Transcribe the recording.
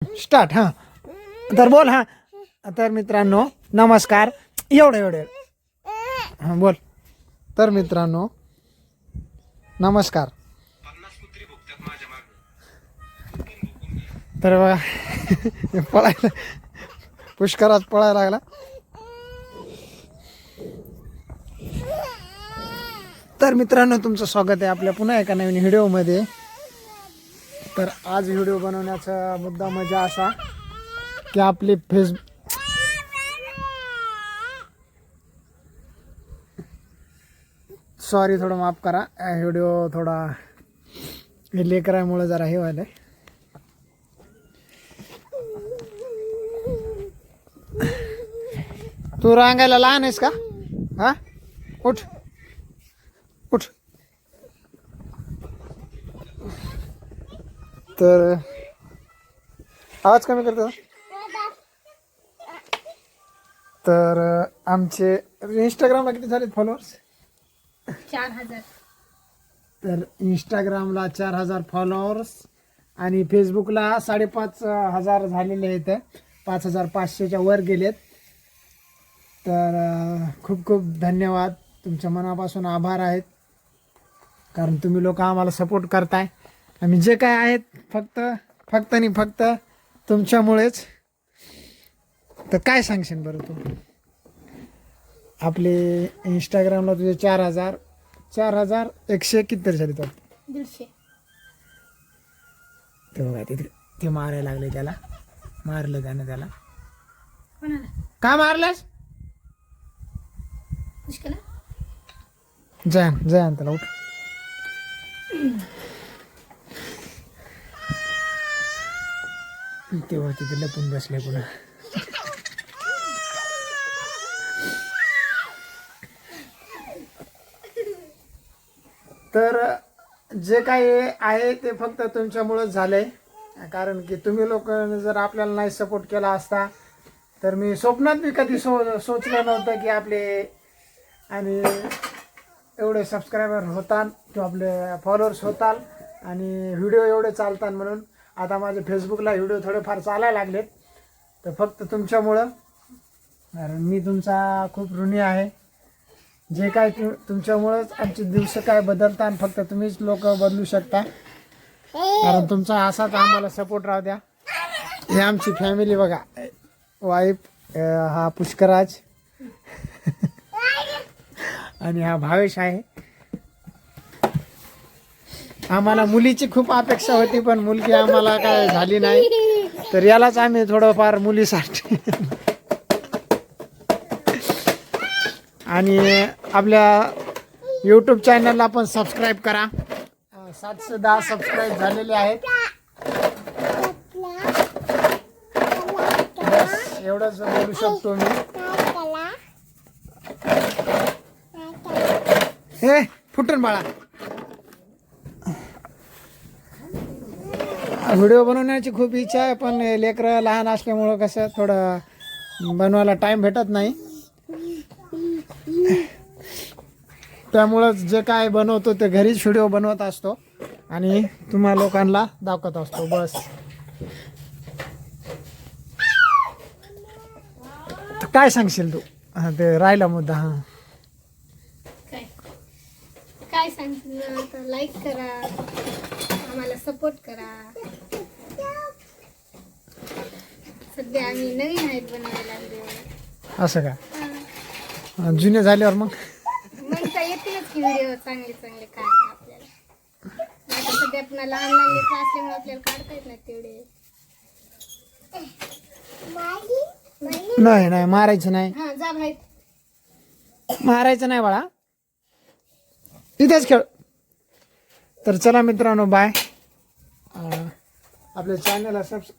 Start. हां तर बोल. हां तर मित्रांनो नमस्कार. एवढं हां बोल. तर मित्रांनो नमस्कार. तर बघा पळायला पुष्करात पळायला लागला. तर मित्रांनो तुमचं स्वागत आहे आपल्या पुन्हा एका नवीन व्हिडिओमध्ये. तर आज व्हिडिओ बनवण्याचा मुद्दा म्हणजे असा की आपले सॉरी थोडं माफ करा, व्हिडिओ थोडा लेकरामुळे जरा हे व्हायलंय. तू रांगायला लहान आहेस का? हा उठ उठ. तर आवाज कमी करतो. तर आमचे इंस्टाग्रामला किती झालेत फॉलोअर्स? 4000. तर इंस्टाग्रामला 4000 फॉलोअर्स आणि फेसबुकला 5,500 झालेले आहेत. 5,500च्या वर गेलेत. तर खूप खूप धन्यवाद, तुमच्या मनापासून आभार आहेत. कारण तुम्ही लोक आम्हाला सपोर्ट करताय. आम्ही जे काय आहेत फक्त आणि फक्त तुमच्यामुळेच. तर काय सांगशील बरं तू? आपले इंस्टाग्रामला तुझे 4,100 किती झाले तर 150. ते बघा तिथे ते मारायला लागले. त्याला मारलं त्याला. कोणाला? का मारलंस? पुष्कला. जय त्याला उठ. तेव्हा तिथे लपून बसले पुन्हा. तर जे काही आहे ते फक्त तुमच्यामुळेच झालंय. कारण की तुम्ही लोकांनी जर आपल्याला नाही सपोर्ट केला असता तर मी स्वप्नात बी कधी सोचलं नव्हतं की आपले आणि एवढे सबस्क्रायबर होतात किंवा आपले फॉलोअर्स होतात आणि व्हिडिओ एवढे चालतात. म्हणून आता माझे फेसबुकला व्हिडिओ थोडेफार चालायला लागलेत. तर फक्त तुमच्यामुळं. कारण मी तुमचा खूप ऋणी आहे. जे काय तुमच्यामुळंच आमचे दिवस काय बदलतात आणि फक्त तुम्हीच लोक बदलू शकता. कारण तुमचा असाच आम्हाला सपोर्ट राहू द्या. हे आमची फॅमिली बघा. वाईफ हा पुष्कराज आणि हा भावेश आहे. आम्हाला मुलीची खूप अपेक्षा होती पण मुलगी आम्हाला काय झाली नाही. तर यालाच आम्ही थोडंफार मुलीसाठी आणि आपल्या यूट्यूब चॅनलला पण सबस्क्राईब करा. 710 सबस्क्राईब झालेले आहेत. बस एवढंच बोलू शकतो मी. हे फुटून बाळा. व्हिडिओ बनवण्याची खूप इच्छा आहे पण लेकरं लहान असल्यामुळं कसं थोडं बनवायला टाईम भेटत नाही. त्यामुळंच जे काय बनवतो ते घरीच व्हिडिओ बनवत असतो आणि तुम्हा लोकांना दाखवत असतो बस. काय सांगशील तू? हां ते राहिला मुद्दा. हां काय सांगितलं तर लाईक करा, आम्हाला सपोर्ट करा. सध्या आम्ही नवीन आहेत बनवायला व्हिडिओ. असं का? जुने झाल्यावर मग म्हणता येतीलच की व्हिडिओ चांगले काढता आपल्याला. आता सध्या पुन्हा लहान लेकरं असल्यामुळे आपल्याला काढता येत नाही तेवढे. नाही मारायचं नाही. हा जा भाई. मारायचं नाही बाळा, इथेच खेळ. तर चला मित्रांनो बाय. आपल्या चॅनलला सबस्क्राईब